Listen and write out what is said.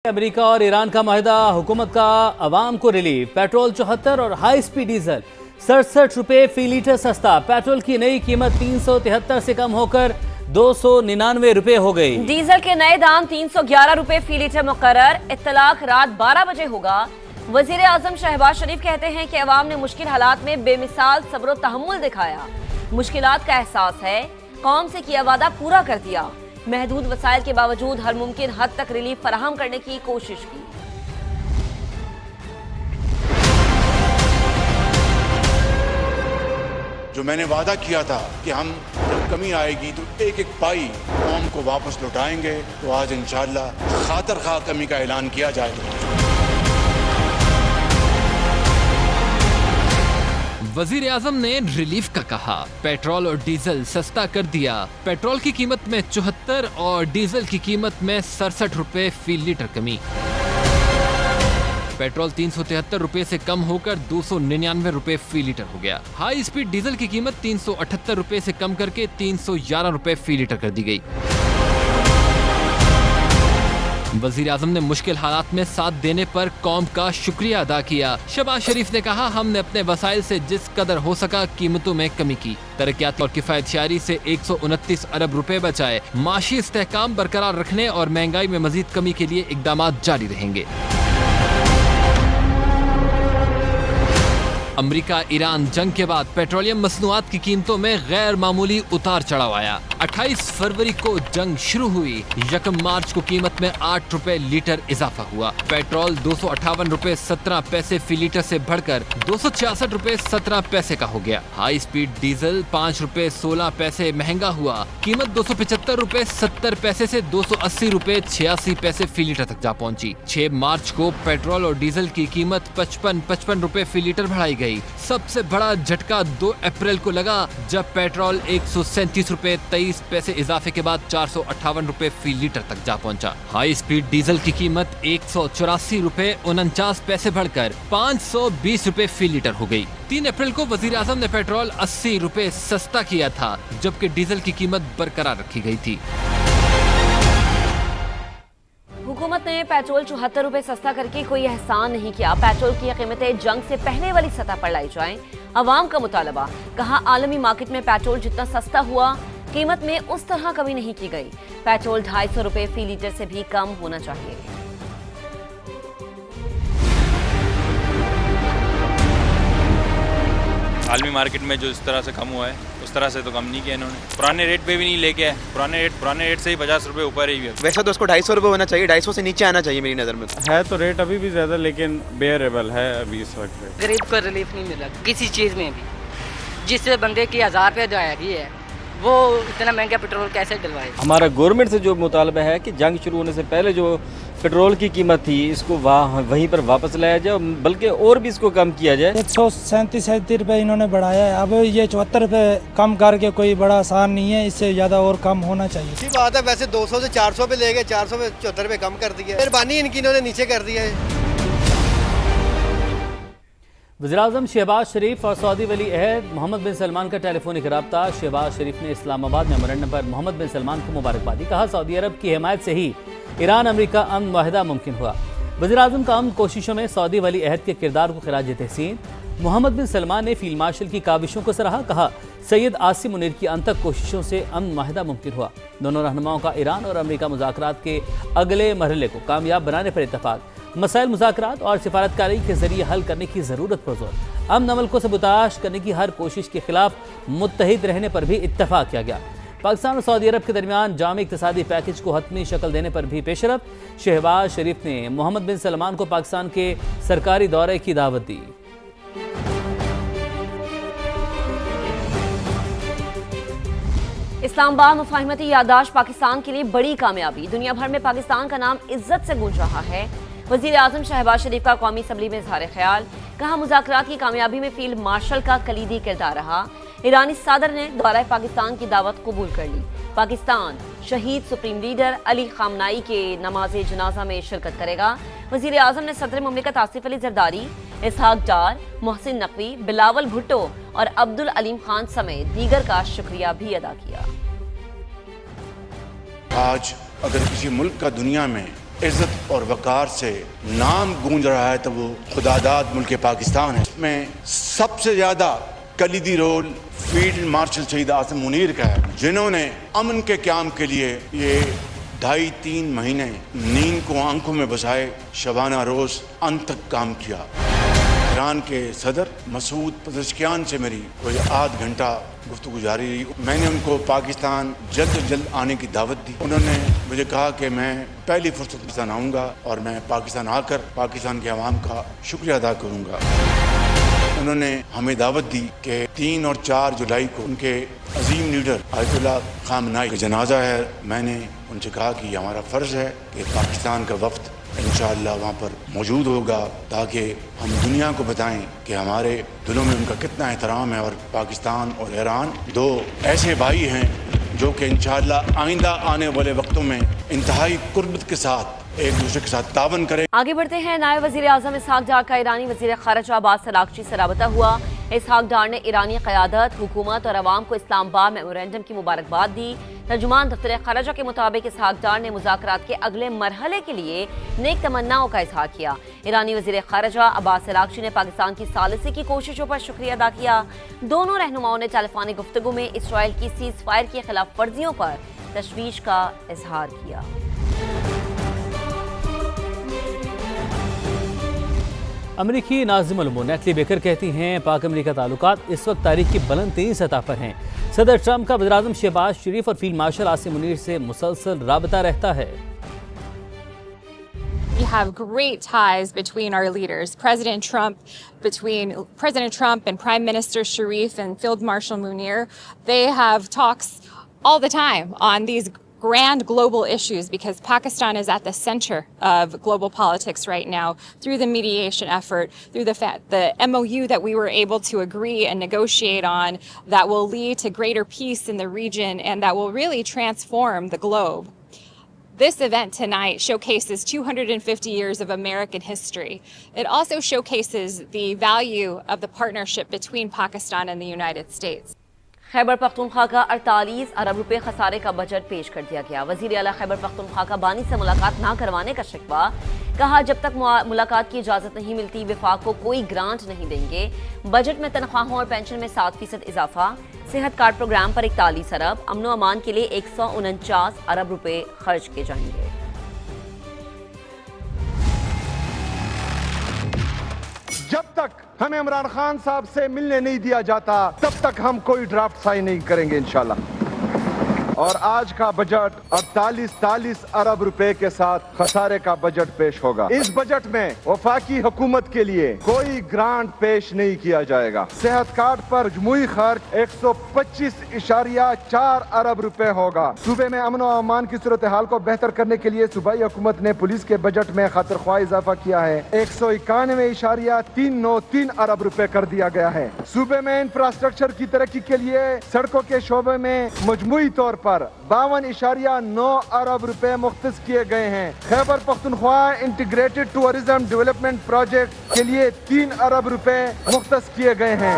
America और Iran का माहिदा, हुकूमत का अवाम को रिलीफ। पेट्रोल 74 और हाई स्पीड डीजल 67 रुपए फी लीटर सस्ता। पेट्रोल की नई कीमत 373 से कम होकर 299 रुपए हो गई। डीजल के नए दाम 311 रुपए फी लीटर मुकर्रर। इत्तलाक रात 12 बजे होगा। वजीर आजम शहबाज शरीफ कहते हैं कि अवाम ने मुश्किल हालात में बेमिसाल सब्र व तहम्मुल दिखाया। मुश्किलात का एहसास है, कौम से किया वादा पूरा कर दिया। महदूद वसाइल के बावजूद हर मुमकिन हद तक रिलीफ फराहम करने की कोशिश की। जो मैंने वादा किया था कि हम जब कमी आएगी तो एक एक पाई कौम को वापस लौटाएंगे, तो आज इंशाअल्लाह खातर खा कमी का ऐलान किया जाएगा। वजीर आजम ने रिलीफ का कहा। पेट्रोल और डीजल सस्ता कर दिया। पेट्रोल की कीमत में 74 और डीजल की कीमत में 67 रुपए फी लीटर कमी। पेट्रोल 373 रुपए से कम होकर 299 रुपए फी लीटर हो गया। हाई स्पीड डीजल की कीमत 378 रुपए से कम करके 311 रुपए फी लीटर कर दी गई। वजीर आजम ने मुश्किल हालात में साथ देने पर कौम का शुक्रिया अदा किया। शहबाज शरीफ ने कहा, हमने अपने वसाइल से जिस कदर हो सका कीमतों में कमी की। तरक्यात और किफायतशारी से 129 अरब रुपए बचाए। माशी इस्तेहकाम बरकरार रखने और महंगाई में मजीद कमी के लिए इकदाम जारी रहेंगे। अमेरिका ईरान जंग के बाद पेट्रोलियम मसनूआत की कीमतों में गैर मामूली उतार चढ़ाव आया। 28 फरवरी को जंग शुरू हुई। 1 मार्च को कीमत में 8 रुपए लीटर इजाफा हुआ। पेट्रोल 258 रुपए 17 पैसे फी लीटर से बढ़कर 266 रुपए 17 पैसे का हो गया। हाई स्पीड डीजल 5 रुपए 16 पैसे महंगा हुआ। कीमत 275 रुपए 70 पैसे से 280 रुपए 86 पैसे फी लीटर तक जा पहुंची। 6 मार्च को पेट्रोल और डीजल की कीमत 55 रुपए फी लीटर बढ़ाई गई। सबसे बड़ा झटका 2 अप्रैल को लगा, जब पेट्रोल 137 रुपए 23 पैसे इजाफे के बाद 458 रुपए फी लीटर तक जा पहुंचा। हाई स्पीड डीजल की कीमत 184 रुपए 49 पैसे बढ़कर 520 रुपए फी लीटर हो गई। 3 अप्रैल को वजीर आजम ने पेट्रोल 80 रुपए सस्ता किया था, जबकि डीजल की कीमत बरकरार रखी गई थी। हुकूमत ने पेट्रोल 74 रुपए सस्ता करके कोई एहसान नहीं किया। पेट्रोल की कीमतें जंग से पहले वाली सतह पर लाई जाएं। अवाम का मुतालबा, कहा आलमी मार्केट में पेट्रोल जितना सस्ता हुआ, कीमत में उस तरह कमी नहीं की गई। पेट्रोल 250 रुपए फी लीटर से भी कम होना चाहिए। आलमी मार्केट में जो इस तरह से कम हुआ है, उस तरह से तो कम नहीं किया इन्होंने। पुराने रेट पे भी नहीं लेके आए। पुराने रेट से ही 50 रुपए ऊपर ही है। वैसे तो उसको 250 रुपए होना चाहिए, 250 से नीचे आना चाहिए मेरी नज़र में। है तो रेट अभी भी ज़्यादा, लेकिन बेयरेबल है अभी इस वक्त। गरीब को रिलीफ नहीं मिला किसी चीज़ में भी। जिस बंदे की 1000 रुपये अदायगी है, वो इतना महंगा पेट्रोल कैसे डलवाए। हमारा गवर्नमेंट से जो मुतालबा है कि जंग शुरू होने से पहले जो पेट्रोल की कीमत थी, इसको वहीं पर वापस लाया जाए, बल्कि और भी इसको कम किया जाए। 137 रुपये इन्होंने बढ़ाया है। अब ये 74 रुपये कम करके कोई बड़ा आसान नहीं है, इससे ज़्यादा और कम होना चाहिए। अच्छी बात है, वैसे 200 से 400 पे ले गए, 400 पे 74 रुपये कम कर दिया। मेहरबानी इनकी, इन्होंने नीचे कर दिया है। वज़ीर-ए-आज़म शहबाज शरीफ और सऊदी वली अहद मोहम्मद बिन सलमान का टेलीफोनिक रब्ता। शहबाज शरीफ ने इस्लामाबाद मेमोरेंडम पर मोहम्मद बिन सलमान को मुबारकबादी। कहा, सऊदी अरब की हिमायत से ही ईरान अमेरिका अमन मुआहदा मुमकिन हुआ। वज़ीर-ए-आज़म का अमन कोशिशों में सऊदी वली अहद के किरदार को खिराज तहसीन। मोहम्मद बिन सलमान ने फील्ड मार्शल की काविशों को सराहा। कहा, सैयद आसिम मुनीर की अंतक कोशिशों से अमन मुआहदा मुमकिन हुआ। दोनों रहनुमाओं का ईरान और अमेरिका मुज़ाकरात के अगले मरहले को कामयाब बनाने पर इत्तफाक। मसाइल मुज़ाकरात और सिफारतकारी के जरिए हल करने की ज़रूरत पर जोर। अमन अमल को सबूताश करने की हर कोशिश के खिलाफ मुत्तहिद रहने पर भी इत्तफाक किया गया। पाकिस्तान और सऊदी अरब के दरमियान जामी इक़्तिसादी पैकेज को हतमी शक्ल देने पर भी पेशरफ। शहबाज शरीफ ने मोहम्मद बिन सलमान को पाकिस्तान के सरकारी दौरे की दावत दी। इस्लामाबाद मुफाहिमती याददाश्त पाकिस्तान के लिए बड़ी कामयाबी। दुनिया भर में पाकिस्तान का नाम इज्जत से गूंज रहा है। वज़ीर आज़म शहबाज शरीफ का कौमी असम्बली में इज़हार ख्याल। कहा, मुज़ाकरात की कामयाबी में फील्ड मार्शल का कलीदी किरदार रहा। ईरानी सदर ने दौरा पाकिस्तान की दावत कबूल कर ली। पाकिस्तान शहीद सुप्रीम लीडर अली खामनाई के नमाज जनाजा में शिरकत करेगा। वज़ीर आज़म ने सदर मुमलिकत आसिफ अली जरदारी, इसहाक डार, मोहसिन नकवी, बिलावल भुट्टो और अब्दुल अलीम खान समेत दीगर का शुक्रिया भी अदा किया। आज अगर किसी मुल्क का दुनिया में इज्जत और वकार से नाम गूंज रहा है तो वो खुदादाद मुल्क पाकिस्तान है। इसमें सबसे ज़्यादा कलीदी रोल फील्ड मार्शल शहीद आसिम मुनीर का है, जिन्होंने अमन के क़याम के लिए ये 2.5-3 महीने नींद को आंखों में बसाए शबाना रोज़ अंत तक काम किया। ईरान के सदर मसूद पज़ेश्कियान से मेरी कोई आध घंटा गुफ्तगू जारी रही। मैंने उनको पाकिस्तान जल्द से जल्द आने की दावत दी। उन्होंने मुझे कहा कि मैं पहली फुर्सत पाकिस्तान आऊँगा और मैं पाकिस्तान आकर पाकिस्तान के अवाम का शुक्रिया अदा करूँगा। उन्होंने हमें दावत दी कि 3 और 4 जुलाई को उनके अजीम लीडर आयतुल्लाह खामनाई का जनाजा है। मैंने उनसे कहा कि हमारा फ़र्ज़ है कि पाकिस्तान का वफ़द इंशाअल्लाह वहाँ पर मौजूद होगा ताकि हम दुनिया को बताएं कि हमारे दिलों में उनका कितना एहतराम है। और पाकिस्तान और ईरान 2 ऐसे भाई हैं जो कि इंशाअल्लाह आइंदा आने वाले वक्तों में इंतहाई कुर्बत के साथ एक दूसरे के साथ तावन करें। आगे बढ़ते हैं। नायब वज़ीर आज़म इसहाक डार का ईरानी वज़ीर ख़ारिजा अब्बास अराग़ची से राबता हुआ। इसहाक डार ने ईरानी क़यादत, हुकूमत और अवाम को इस्लामाबाद मेमोरेंडम की मुबारकबाद दी। तर्जुमान दफ्तर ख़ारिजा के मुताबिक इसहाक डार ने मुज़ाकरात के अगले मरहले के लिए नेक तमन्नाओं का इज़हार किया। ईरानी वज़ीर ख़ारिजा अब्बास अराग़ची ने पाकिस्तान की सालिसी की कोशिशों पर शुक्रिया अदा किया। दोनों रहनुमाओं ने टेलीफोनिक गुफ्तगू में इसराइल की सीज़ फायर की खिलाफ वर्जियों पर तशवीश का इजहार किया। अमरीकी नाज़िम उल-उमूर नेटली बेकर कहती हैं पाक अमरीका ताल्लुकात इस वक्त तारीख की बुलंद तरीन सतह पर हैं। सदर ट्रंप का वज़ीर-ए-आज़म शहबाज शरीफ और फील्ड मार्शल आसिम मुनीर से मुसलसल राबता रहता है। We have great ties between our leaders, between President Trump and Prime Minister Sharif and Field Marshal Munir. They have talks all the time on these grand global issues because Pakistan is at the center of global politics right now through the mediation effort, through the MOU that we were able to agree and negotiate on that will lead to greater peace in the region and that will really transform the globe. This event tonight showcases 250 years of American history. It also showcases the value of the partnership between Pakistan and the United States. Khyber Pakhtunkhwa का 48 अरब रुपए खसारे का budget पेश कर दिया गया। वज़ीर आला खैबर पख्तूनख्वा का बानी से मुलाकात ना करवाने का शिकवा। कहा जब तक मुलाकात की इजाज़त नहीं मिलती वफाक को कोई ग्रांट नहीं देंगे। बजट में तनख्वाहों और पेंशन में 7% इजाफा। सेहत कार्ड प्रोग्राम पर 41 अरब। अमनो अमान के लिए 149 अरब रुपए खर्च किए जाएंगे। जब तक हमें इमरान खान साहब से मिलने नहीं दिया जाता तब तक हम कोई ड्राफ्ट साइन नहीं करेंगे इंशाल्लाह। और आज का बजट 48 अरब रुपए के साथ खसारे का बजट पेश होगा। इस बजट में वफाकी हुकूमत के लिए कोई ग्रांट पेश नहीं किया जाएगा। सेहत कार्ड पर मजमूई खर्च 125.4 अरब रुपए होगा। सूबे में अमन और अमान की सूरत हाल को बेहतर करने के लिए सूबाई हुकूमत ने पुलिस के बजट में खातिर ख्वाह इजाफा किया है। 191.393 अरब रुपए कर दिया गया है। सूबे में इंफ्रास्ट्रक्चर की तरक्की के लिए सड़कों के शोबे में मजमूई तौर पर 52.9 अरब रुपए मुख्तस किए गए हैं। Khyber Pakhtunkhwa integrated tourism development project के लिए 3 अरब रुपए मुख्तस किए गए हैं।